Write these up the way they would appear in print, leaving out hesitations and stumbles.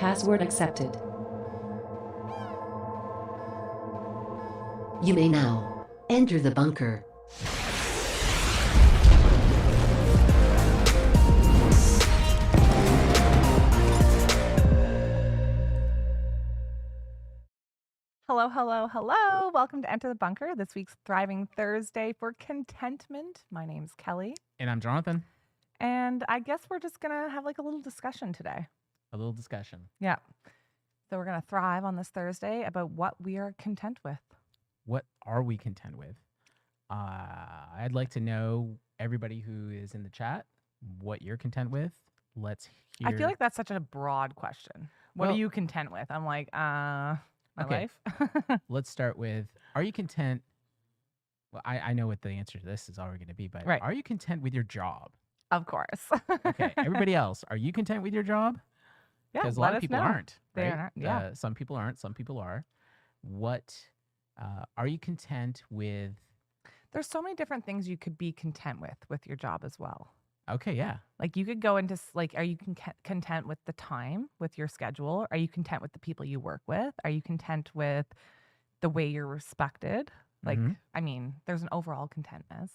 Password accepted. You may now enter the bunker. Hello, hello, hello. Welcome to Enter the Bunker, this week's Thriving Thursday for Contentment. My name's Kelly. And I'm Jonathan. And I guess we're just going to have like a little discussion today. A little discussion. Yeah. So we're going to thrive on this Thursday about what we are content with. What are we content with? I'd like to know, everybody who is in the chat, what you're content with. Let's hear. I feel like that's such a broad question. What Well- are you content with? I'm like, my Okay. life. Let's start with, are you content? Well, I know what the answer to this is already going to be, but Right. Are you content with your job? Of course. Okay. Everybody else, are you content with your job? Yeah, Because a let lot of us people know. aren't. They Right? aren't, yeah. Some people aren't. Some people are. What are you content with? There's so many different things you could be content with your job as well. Okay. Yeah. Like you could go into like, are you content with the time, with your schedule? Are you content with the people you work with? Are you content with the way you're respected? Like, Mhm. I mean, there's an overall Contentable.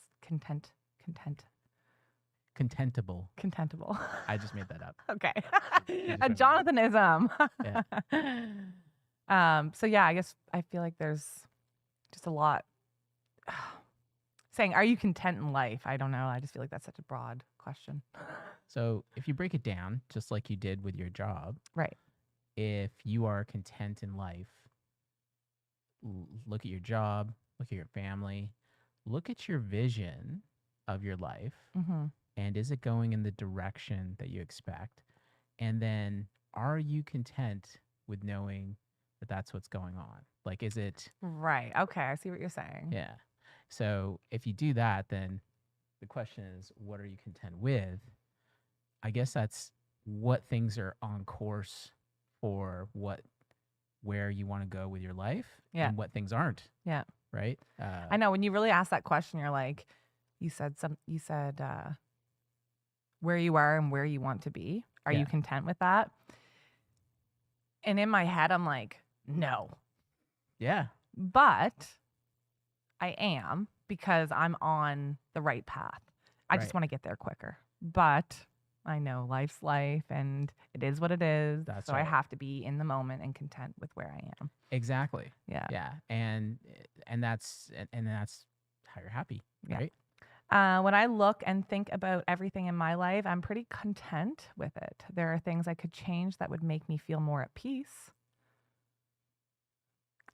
contentable. I just made that up. Okay. just A went Jonathanism. Yeah. So yeah, I guess I feel like there's just a lot saying, are you content in life? I don't know. I just feel like that's such a broad question. So if you break it down, just like you did with your job, Right. if you are content in life, look at your job, look at your family, look at your vision of your life, Mm-hmm. and is it going in the direction that you expect? And then are you content with knowing that that's what's going on? Like, is it, Right. Okay. I see what you're saying. yeah. So if you do that, then the question is, what are you content with? I guess that's what things are on course for where you want to go with your life, Yeah. and what things aren't. Yeah. Right. I know when you really ask that question, you're like, you said where you are and where you want to be. Are Yeah. you content with that? And in my head, I'm like, no, Yeah. but I am, because I'm on the right path. I just Right. want to get there quicker, but I know life's life and it is what it is. That's so I right. have to be in the moment and content with where I am. Exactly. Yeah. Yeah. And that's how you're happy. Yeah. Right. When I look and think about everything in my life, I'm pretty content with it. There are things I could change that would make me feel more at peace.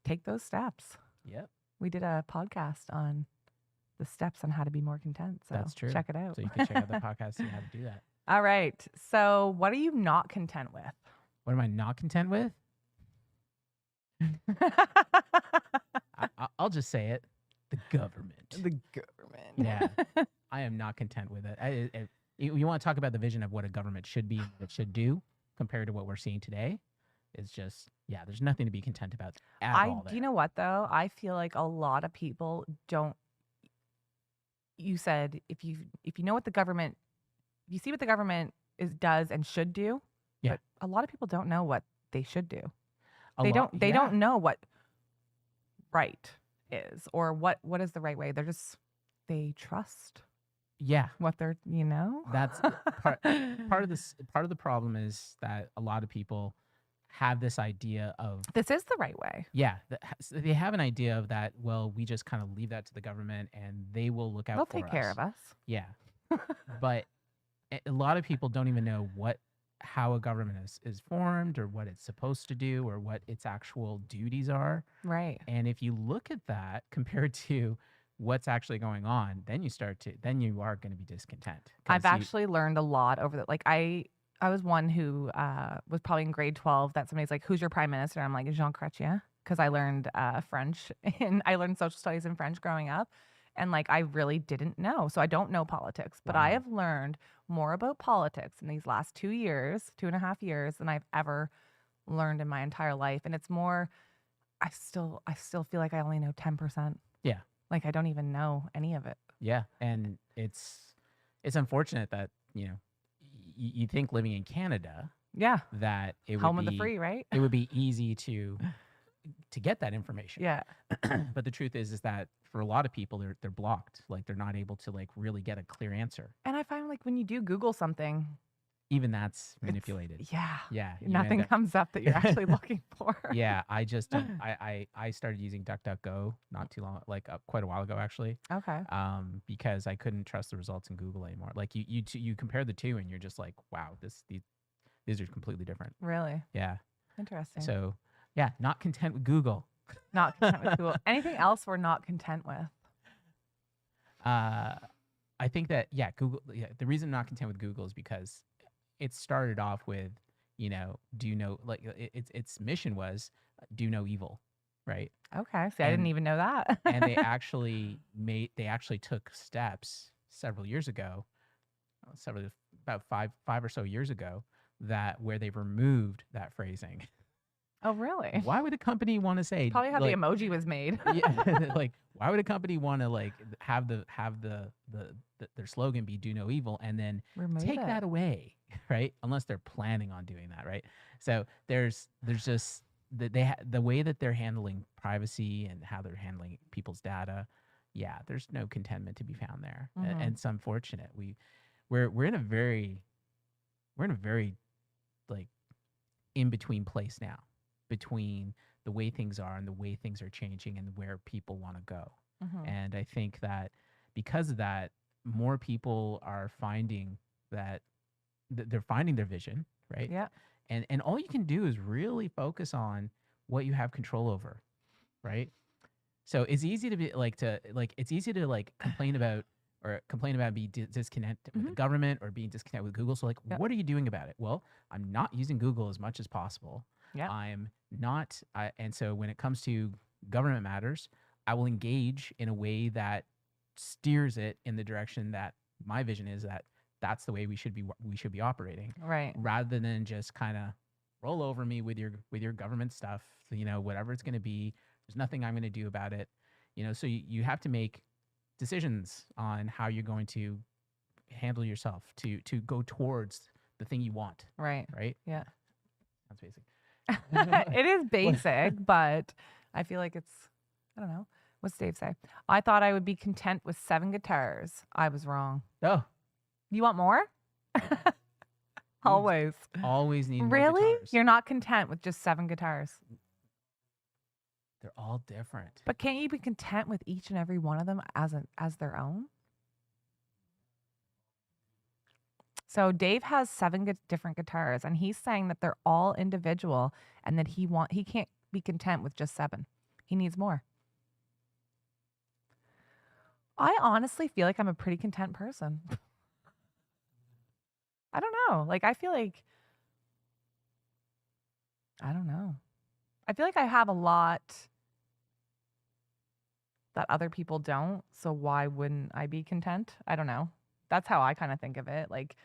Take those steps. Yep. We did a podcast on the steps on how to be more content. So That's true. check it out. So you can check out the podcast and see how to do that. All right. So what are you not content with? What am I not content with? I'll just say it. The government. The government. Yeah. I am not content with it. You want to talk about the vision of what a government should be and what it should do compared to what we're seeing today? It's just, yeah, there's nothing to be content about at all Do there. you know what though? I feel like a lot of people don't. You said if you know what the government, you see what the government does and should do. Yeah. But a lot of people don't know what they should do. A They lot- don't. They yeah. don't know what right is or what is the right way. They trust Yeah. what they're. That's part of this. Part of the problem is that a lot of people have this idea of, This is the right way. yeah, they have an idea of that. Well, we just kind of leave that to the government and they will look out They'll for take care us. of us. Yeah. But a lot of people don't even know how a government is formed or what it's supposed to do or what its actual duties are. Right. And if you look at that compared to what's actually going on, then you are going to be discontent. 'Cause I've actually learned a lot over the, like, I was one who was probably in grade 12 that somebody's like, who's your prime minister? I'm like, Jean Chrétien, because I learned French and I learned social studies in French growing up. And like, I really didn't know. So I don't know politics, but I Wow. have learned more about politics in these last 2.5 years than I've ever learned in my entire life. And it's more, I still feel like I only know 10%. Yeah. Like I don't even know any of it. Yeah, and it's unfortunate that you think living in Canada Yeah. that it Home would of the be free, right? it would be easy to get that information. Yeah. But the truth is that for a lot of people, they're blocked. Like they're not able to like really get a clear answer. And I find like when you do Google something, Even that's it's, manipulated. yeah, Yeah, you end nothing up. comes up that you're actually looking for. Yeah, I just don't. I started using DuckDuckGo not too long, like quite a while ago actually, Okay. because I couldn't trust the results in Google anymore. Like you compare the two and you're just like, wow, these are completely different. Really Yeah. interesting. So yeah, not content with Google. Not content with Google. Anything else we're not content with? I think that yeah, Google. Yeah, the reason I'm not content with Google is because it started off with do no like its mission was do no evil, right? Okay. See, I didn't And even know that. and they actually took steps several years ago, about five or so years ago, that where they removed that phrasing. Oh, really? Why would a company want to say Probably how like the emoji was made. yeah, like why would a company want to like have their slogan be do no evil and then Remove take it. that away, right? Unless they're planning on doing that, right? So there's just the way that they're handling privacy and how they're handling people's data. Yeah, there's no contentment to be found there, Mhm. and it's unfortunate. We're in a very like in between place now between the way things are and the way things are changing and where people want to go. Mhm. And I think that because of that, more people are finding that they're finding their vision, right? Yeah. And all you can do is really focus on what you have control over, right? So it's easy to be it's easy to like complain about being disconnected with the Mhm. government or being disconnected with Google. So like, Yep. what are you doing about it? Well, I'm not using Google as much as possible. Yep. I'm not, and so when it comes to government matters, I will engage in a way that steers it in the direction that my vision is that that's the way we should be operating, Right. rather than just kind of roll over me with your government stuff, whatever it's going to be. There's nothing I'm going to do about it. So you have to make decisions on how you're going to handle yourself to go towards the thing you want, Right. right? Yeah. That's basic. It is basic, but I feel like it's, I don't know. What's Dave say? I thought I would be content with 7 guitars. I was wrong. Oh, You want more? Always. always need more Really? guitars. You're not content with just 7 guitars. They're all different. But can't you be content with each and every one of them as their own? So Dave has 7 different guitars, and he's saying that they're all individual, and that he can't be content with just 7. He needs more. I honestly feel like I'm a pretty content person. I don't know. Like I feel like I don't know. I feel like I have a lot that other people don't, so why wouldn't I be content? I don't know. That's how I kind of think of it. Like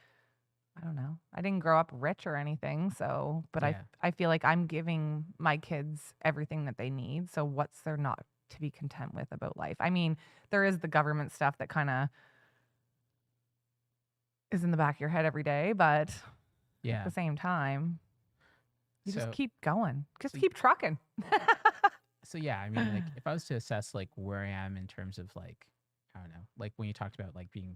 I don't know. I didn't grow up rich or anything, so but Yeah. I feel like I'm giving my kids everything that they need. So what's there not to be content with about life? I mean, there is the government stuff that kind of is in the back of your head every day, but Yeah. at the same time, you So- just keep going. Just so- keep trucking. So yeah, I mean, like if I was to assess like where I am in terms of like, I don't know, like when you talked about like being,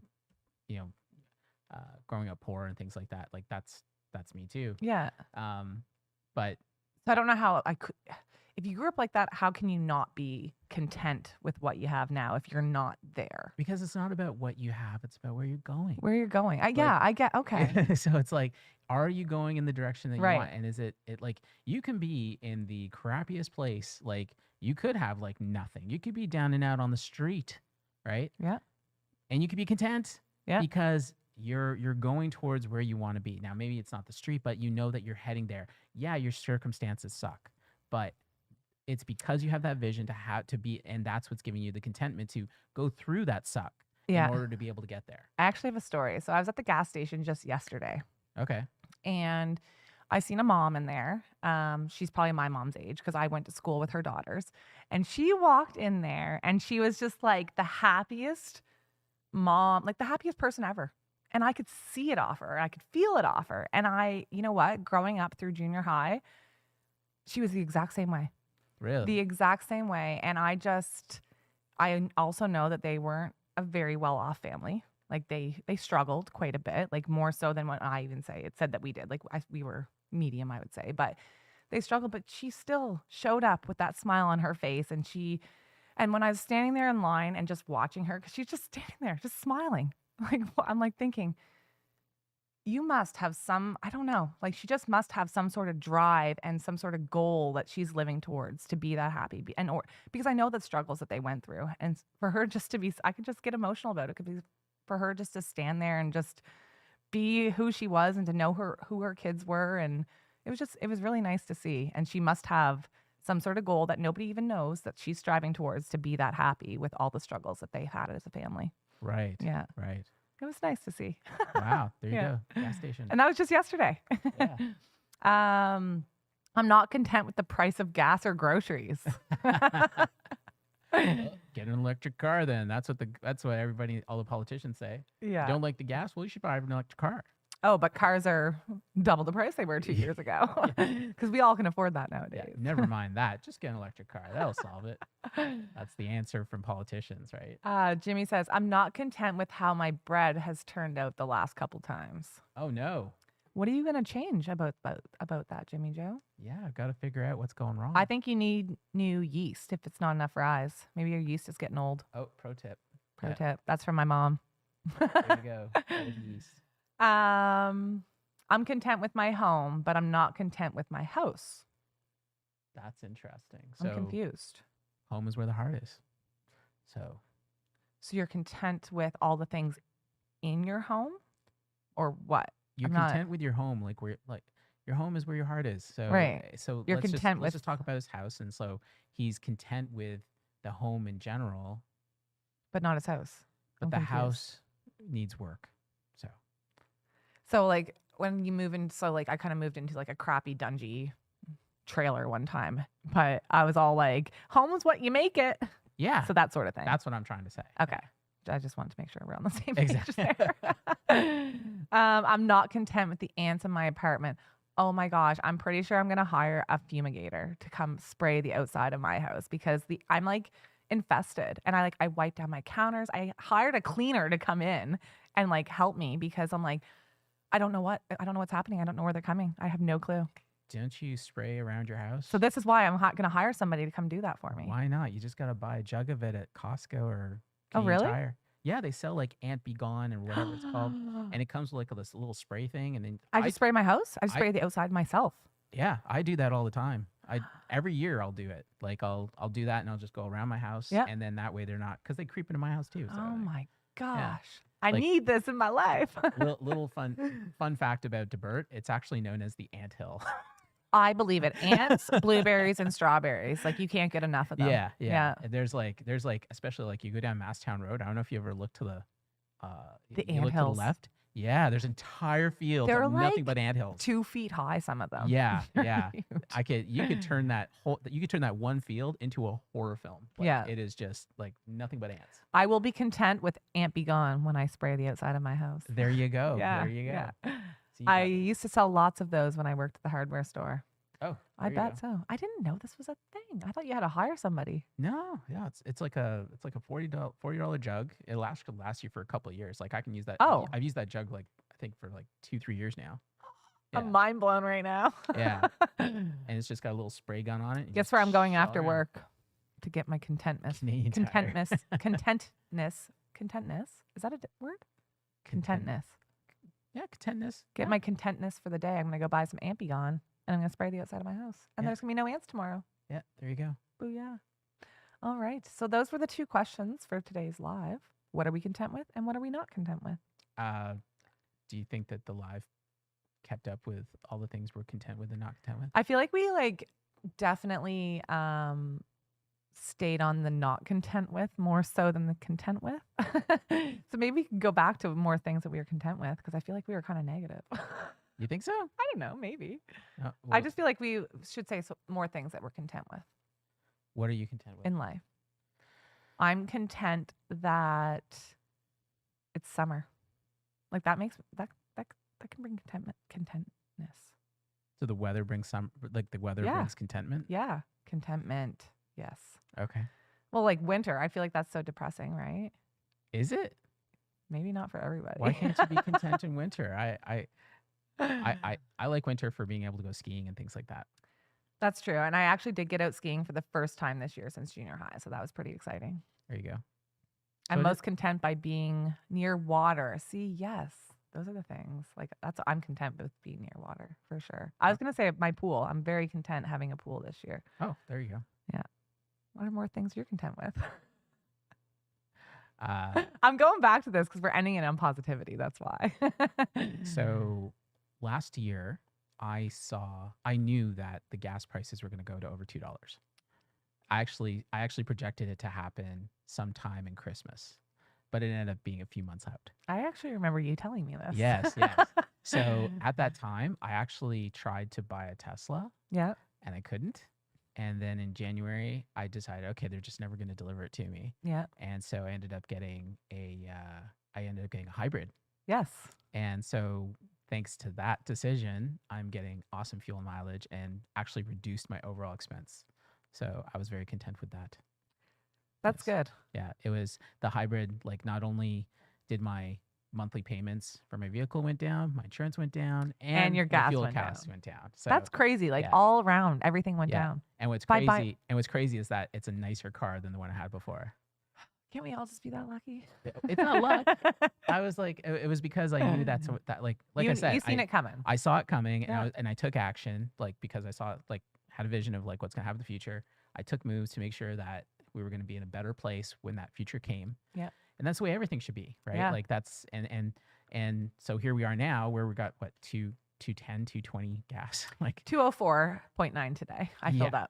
growing up poor and things like that, like that's me too. Yeah. But So I don't know how I could. If you grew up like that, how can you not be content with what you have now if you're not there? because it's not about what you have, it's about where you're going. Where you're going? Yeah, I get. Okay. So it's like, are you going in the direction that you Right. want? And is it like you can be in the crappiest place, like you could have like nothing. You could be down and out on the street, right? Yeah. And you could be content. Yeah. Because you're going towards where you want to be. Now maybe it's not the street, but you know that you're heading there. Yeah, your circumstances suck, but it's because you have that vision to be, and that's what's giving you the contentment to go through that suck Yeah. in order to be able to get there. I actually have a story. So I was at the gas station just yesterday, Okay. and I seen a mom in there. She's probably my mom's age because I went to school with her daughters, and she walked in there, and she was just like the happiest mom, like the happiest person ever. And I could see it off her. I could feel it off her. And you know what? Growing up through junior high, she was the exact same way. Really? The exact same way. And I also know that they weren't a very well off family. Like they struggled quite a bit, like more so than what I even say. It said that we did. Like we were medium, I would say. But they struggled, but she still showed up with that smile on her face. And when I was standing there in line and just watching her, because she's just standing there, just smiling. Like I'm like thinking, you must have I don't know, like she just must have some sort of drive and some sort of goal that she's living towards to be that happy. Because I know the struggles that they went through. And for her just to be, I could just get emotional about it. Because for her just to stand there and just be who she was and to know who her kids were. And it was really nice to see. And she must have some sort of goal that nobody even knows that she's striving towards to be that happy with all the struggles that they've had as a family. Right. Yeah. Right. It was nice to see. Wow. There you Yeah. go. Gas station. And that was just yesterday. Yeah. I'm not content with the price of gas or groceries. Well, get an electric car then. That's what all the politicians say. Yeah. Don't like the gas? Well, you should buy an electric car. Oh, but cars are double the price they were 2 years ago. Because we all can afford that Yeah, nowadays. never mind that. Just get an electric car. That'll solve it. That's the answer from politicians, right? Jimmy says, I'm not content with how my bread has turned out the last couple times. Oh no. What are you going to change about that, Jimmy Joe? Yeah, I've got to figure out what's going wrong. I think you need new yeast if it's not enough rise. Maybe your yeast is getting old. Oh, pro tip. Pro Yeah, tip. That's from my mom. There you go. Old yeast. I'm content with my home, but I'm not content with my house. That's interesting. I'm So confused. home is where the heart is. So So you're content with all the things in your home, or what? you're I'm not- content with your home, like your home is where your heart is. So Right. So You're let's content let's with- just talk about his house, and so he's content with the home in general, But not his house. but I'm the confused. house needs work. So like when you move in, so like I kind of moved into like a crappy dungy trailer one time, but I was all like, home is what you make it. Yeah, So that sort of thing. that's what I'm trying to say. Okay. I just wanted to make sure we're on the same page Exactly. there. I'm not content with the ants in my apartment. Oh my gosh, I'm pretty sure I'm gonna hire a fumigator to come spray the outside of my house because I'm like infested, and I wiped down my counters. I hired a cleaner to come in and like help me because I'm like, I don't know what's happening. I don't know where they're coming. I have no clue. Don't you spray around your house? So this is why I'm gonna hire somebody to come do that for me. Why not? You just gotta buy a jug of it at Costco or Oh, Canadian really? Tire. Yeah, they sell like Ant Be Gone or whatever it's called, and it comes with like this little spray thing, and then I just spray my house. I I- spray the outside myself. yeah, I do that all the time. Every year I'll do it. Like I'll do that, and I'll just go around my house, Yeah. and then that way they're not, because they creep into my house too. So Oh my gosh. I Like- need this in my life. little fun fact about DeBert, it's actually known as the ant hill. I believe it. Ants, blueberries, and strawberries. Like you can't get enough of them. Yeah. And there's like especially like you go down Masstown Road. I don't know if you ever look to the The you look to the anthills. left. Yeah, there's entire fields They're of nothing like but anthills. 2 feet high, some of them. Yeah, yeah. Huge. You could turn that one field into a horror film. Like, Yeah. it is just like nothing but ants. I will be content with Ant Be Gone when I spray the outside of my house. There you go. Yeah. There you go. Yeah. So you I got- used to sell lots of those when I worked at the hardware store. oh, I there you bet go. so. I didn't know this was a thing. I thought you had to hire somebody. No, yeah, it's like a $40 jug. It could last you for a couple of years. Like I can use that. Oh. I've used that jug like I think for like 2-3 years now. I'm Yeah. mind blown right now. Yeah. And it's just got a little spray gun on it. and Guess just where I'm going shell after around. work to get my contentness. Canadian Tire. Contentness. Is that a word? Content- Contentness. Yeah, contentness. Get Yeah. my contentness for the day. I'm gonna go buy some Ampigon and I'm gonna spray the outside of my house. And Yeah. there's gonna be no ants tomorrow. Yeah, there you go. Booyah. All right. So those were the 2 questions for today's live. What are we content with and what are we not content with? Do you think that the live kept up with all the things we're content with and not content with? I feel like we definitely stayed on the not content with more so than the content with. So maybe we can go back to more things that we were content with because I feel like we were kind of negative. You think so? I don't know, maybe. I Well, just feel like we should say more things that we're content with what are you content with? in life. I'm content that it's summer. Like that makes that can bring contentness. So the weather brings the weather Yeah. brings contentment. Yeah, contentment. Yes. Okay. Well, like winter, I feel like that's so depressing, right? Is it? Maybe not for everybody. Why can't you be content in winter? I like winter for being able to go skiing and things like that. That's true. And I actually did get out skiing for the first time this year since junior high. So that was pretty exciting. There you go. I'm So most content by being near water. See, yes, those are the things. Like I'm content with being near water for sure. I was gonna say my pool. I'm very content having a pool this year. Oh, there you go. What are more things you're content with? Uh, I'm going back to this because we're ending it on positivity. That's why. so last year, I knew that the gas prices were going to go to over $2. I actually projected it to happen sometime in Christmas, but it ended up being a few months out. I actually remember you telling me this. Yes. So at that time, I actually tried to buy a Tesla Yeah. and I couldn't. And then in January, I decided, okay, they're just never going to deliver it to me. Yeah. And so I ended up getting a hybrid. Yes. And so thanks to that decision, I'm getting awesome fuel mileage and actually reduced my overall expense. So I was very content with that. That's Yes. good. Yeah, it was the hybrid. Like not only did my monthly payments for my vehicle went down, my insurance went down, and your my gas fuel went costs down. went down. So That's crazy. Like yeah. all around, everything went Yeah. down. And what's Bye-bye. crazy is that it's a nicer car than the one I had before. Can't we all just be that lucky? It's not luck. I was like, it was because I knew that like I said, you seen it coming. I saw it coming, Yeah. and I took action, like because I saw like had a vision of like what's gonna happen in the future. I took moves to make sure that we were gonna be in a better place when that future came. Yeah. And that's the way everything should be, right? Yeah. Like that's and so here we are now, where we got what 210, 220 gas, like 204.9 today. I filled up.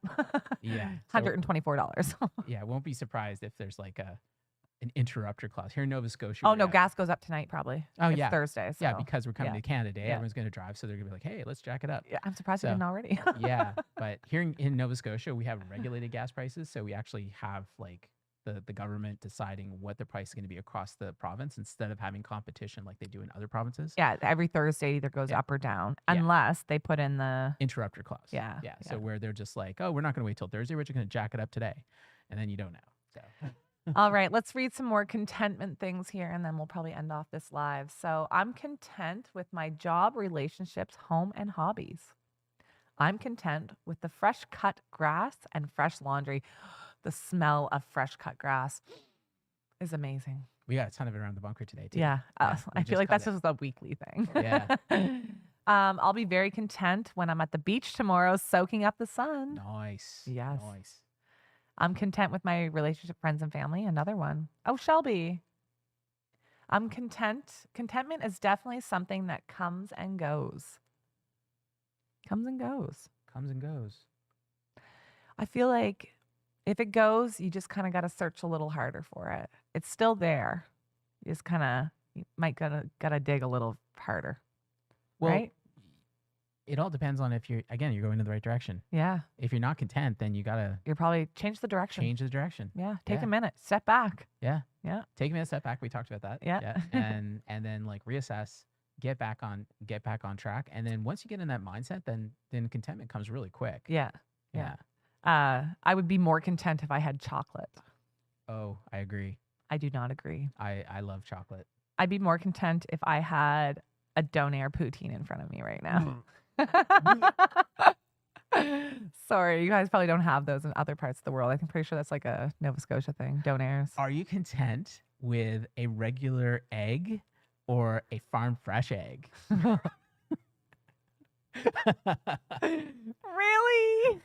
Yeah. So- $124. yeah. Won't be surprised if there's like an interrupter clause here in Nova Scotia. Oh we're no, at- gas goes up tonight probably. Oh, It's yeah. Thursday. So. Yeah, because we're coming yeah. to Canada. Yeah. Everyone's going to drive, so they're going to be like, "Hey, let's jack it up." Yeah, I'm surprised So- it didn't already. Yeah, but here in Nova Scotia, we have regulated gas prices, so we actually have like the government deciding what the price is going to be across the province instead of having competition like they do in other provinces. Yeah, every Thursday either goes Yeah. up or down, Yeah. unless they put in the Interrupter clause. Yeah, Yeah. yeah. So where they're just like, "Oh, we're not going to wait till Thursday. We're just going to jack it up today," and then you don't know. So. All right, let's read some more contentment things here and then we'll probably end off this live. So, I'm content with my job, relationships, home, and hobbies. I'm content with the fresh cut grass and fresh laundry. The smell of fresh cut grass is amazing. We got a ton of it around the bunker today too. Yeah, Yeah, we I just feel like cut that's it. just a weekly thing. Yeah. I'll be very content when I'm at the beach tomorrow soaking up the sun. Nice. Yes. Nice. I'm content with my relationship, friends, and family. Another one. Oh, Shelby. I'm content. Contentment is definitely something that comes and goes. Comes and goes. Comes and goes. I feel like if it goes, you just kind of got to search a little harder for it. It's still there. You just kind of you might gotta dig a little harder. Well, right? it all depends on if you're going in the right direction. Yeah. If you're not content, then you gotta You're probably change the direction. change the direction. Yeah. Take Yeah. a minute. Step back. Yeah. Yeah. Take a minute, step back. We talked about that. Yeah. And then like reassess, get back on track. And then once you get in that mindset, then contentment comes really quick. Yeah. Yeah. I would be more content if I had chocolate. Oh, I agree. I do not agree. I love chocolate. I'd be more content if I had a donair poutine in front of me right now. Sorry, you guys probably don't have those in other parts of the world. I'm pretty sure that's like a Nova Scotia thing. Donairs. Are you content with a regular egg or a farm fresh egg? Really?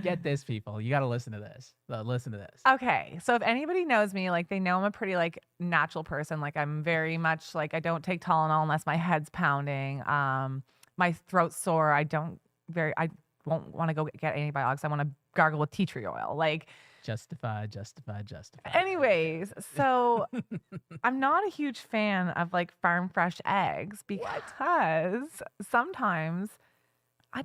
Get this, people. You got to listen to this. Listen to this. Okay, so if anybody knows me, like they know I'm a pretty like natural person. Like I'm very much like I don't take Tylenol unless my head's pounding. My throat's sore. I won't want to go get antibiotics. I want to gargle with tea tree oil. Like Justify. anyways, so I'm not a huge fan of like farm fresh eggs because sometimes I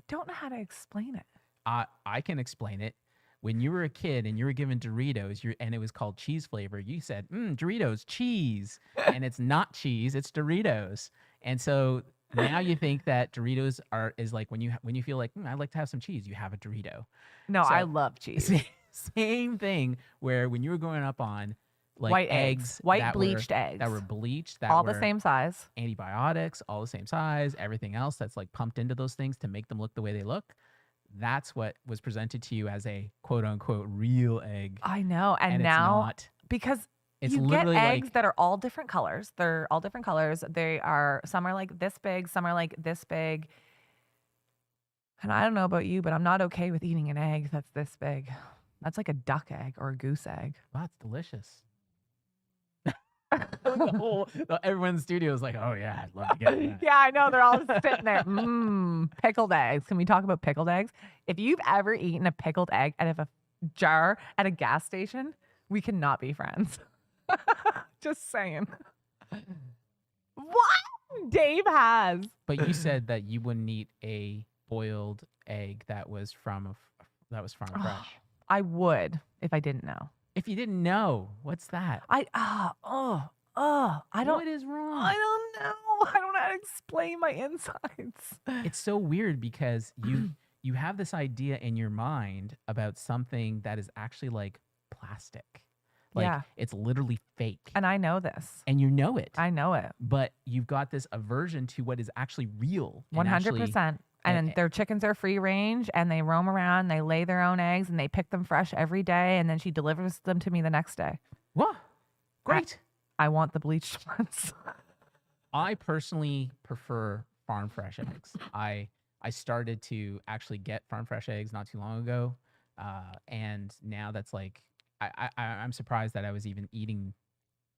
don't know how to explain it. I can explain it. when you were a kid and you were given Doritos, and it was called cheese flavor, you said, Doritos, cheese. And it's not cheese, it's Doritos. And so now you think that Doritos is like when you feel like, I'd like to have some cheese, you have a Dorito. No, So- I love cheese. Same thing where when you were growing up on like White eggs. White that bleached were, eggs. that were bleached, that all were the same size. antibiotics, all the same size, everything else that's like pumped into those things to make them look the way they look. That's what was presented to you as a quote unquote real egg. I know. And it's now, not. because It's you get literally eggs like that are all different colors. They're all different colors. They are, some are like this big, some are like this big. And I don't know about you, but I'm not okay with eating an egg that's this big. That's like a duck egg or a goose egg. wow, it's delicious. Everyone in the studio is like, oh yeah, I'd love to get that. Yeah, I know. They're all sitting there. Pickled eggs. Can we talk about pickled eggs? If you've ever eaten a pickled egg out of a jar at a gas station, we cannot be friends. Just saying. What? Dave has. But you said that you wouldn't eat a boiled egg that was from farm fresh. I would if I didn't know. If you didn't know, what's that? I don't What is wrong? I don't know. I don't know how to explain my insides. It's so weird because you have this idea in your mind about something that is actually like plastic. Like Yeah. it's literally fake. And I know this. And you know it. I know it. But you've got this aversion to what is actually real. and actually- 100%. And their chickens are free range and they roam around, they lay their own eggs and they pick them fresh every day and then she delivers them to me the next day. What? Great. I want the bleached ones. I personally prefer farm fresh eggs. I started to actually get farm fresh eggs not too long ago. And now that's like, I'm surprised that I was even eating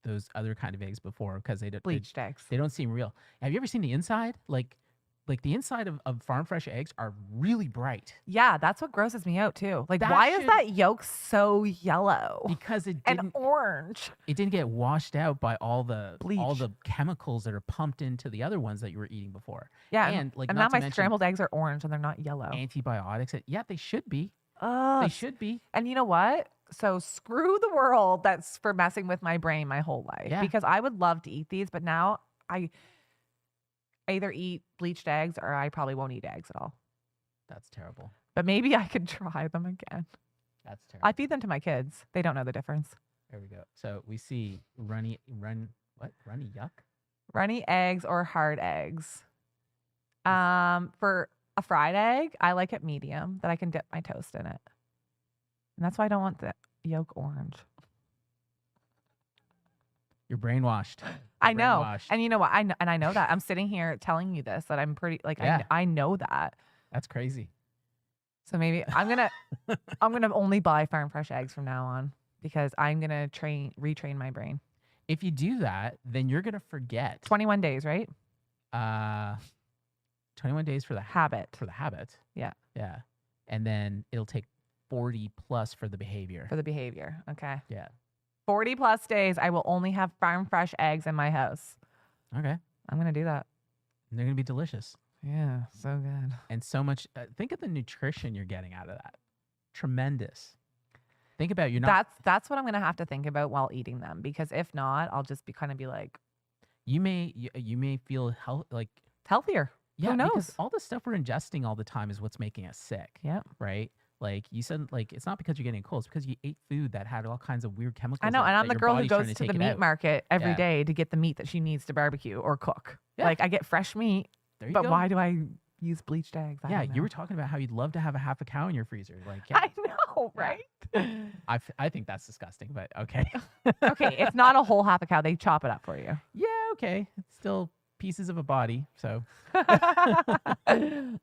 those other kind of eggs before because Bleached eggs. they don't seem real. Have you ever seen the inside? Like the inside of farm fresh eggs are really bright Yeah, that's what grosses me out too. Like, That why is should- that yolk so yellow because it and didn't orange? it didn't get washed out by all the Bleach. chemicals that are pumped into the other ones that you were eating before. Yeah, and like and not now to my mention scrambled eggs are orange and they're not yellow. antibiotics. Yeah, they should be. Ugh. They should be. And you know what? So screw the world that's for messing with my brain my whole life. Yeah. Because I would love to eat these, but now I either eat bleached eggs or I probably won't eat eggs at all. That's terrible. But maybe I could try them again. That's terrible. I feed them to my kids. They don't know the difference. There we go. So we see runny yuck. Runny eggs or hard eggs. For a fried egg, I like it medium that I can dip my toast in it. And that's why I don't want the yolk orange. You're brainwashed. I know. Brainwashed. And you know what? I know that. I'm sitting here telling you this, that I'm pretty like Yeah. I know that. That's crazy. So maybe I'm gonna only buy farm fresh eggs from now on because I'm gonna retrain my brain. If you do that, then you're gonna forget. 21 days, right? 21 days for the Habit. habit. Yeah. Yeah. And then it'll take 40 plus for the behavior. For the behavior. Okay. Yeah. 40 plus days, I will only have farm fresh eggs in my house. Okay. I'm gonna do that. And they're gonna be delicious. Yeah, so good. And so much. Think of the nutrition you're getting out of that. Tremendous. Think about you're not. That's what I'm gonna have to think about while eating them because if not, I'll just be like You may feel like healthier. yeah. Who knows? Because all the stuff we're ingesting all the time is what's making us sick. Yeah. Right. Like you said, like it's not because you're getting a cold. It's because you ate food that had all kinds of weird chemicals. I know, in it and I'm that the your girl who body's trying goes to take the it meat out. market every Yeah. day to get the meat that she needs to barbecue or cook. Yeah. Like I get fresh meat, There you but go. why do I use bleached eggs? Yeah, don't you know. were talking about how you'd love to have a half a cow in your freezer. Like, yeah, I know, Yeah. right? I think that's disgusting, but okay. Okay, it's not a whole half a cow. They chop it up for you. Yeah, okay. It's still pieces of a body, so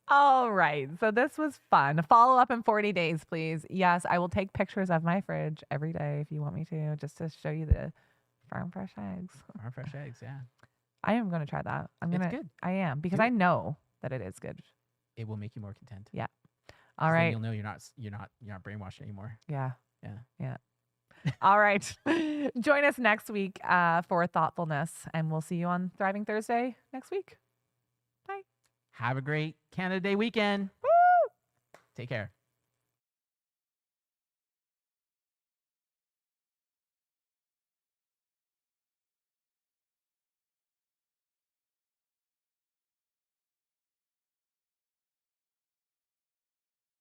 All right. So this was fun. Follow up in 40 days, please. Yes, I will take pictures of my fridge every day if you want me to, just to show you the farm fresh eggs. our fresh eggs. Yeah, I am going to try that. it's good. I am because Do it. I know that it is good. It will make you more content. Yeah. 'Cause All then right. you'll know you're not brainwashed anymore. Yeah. Yeah. Yeah. All right. Join us next week for thoughtfulness, and we'll see you on Thriving Thursday next week. Bye. Have a great Canada Day weekend. Take care.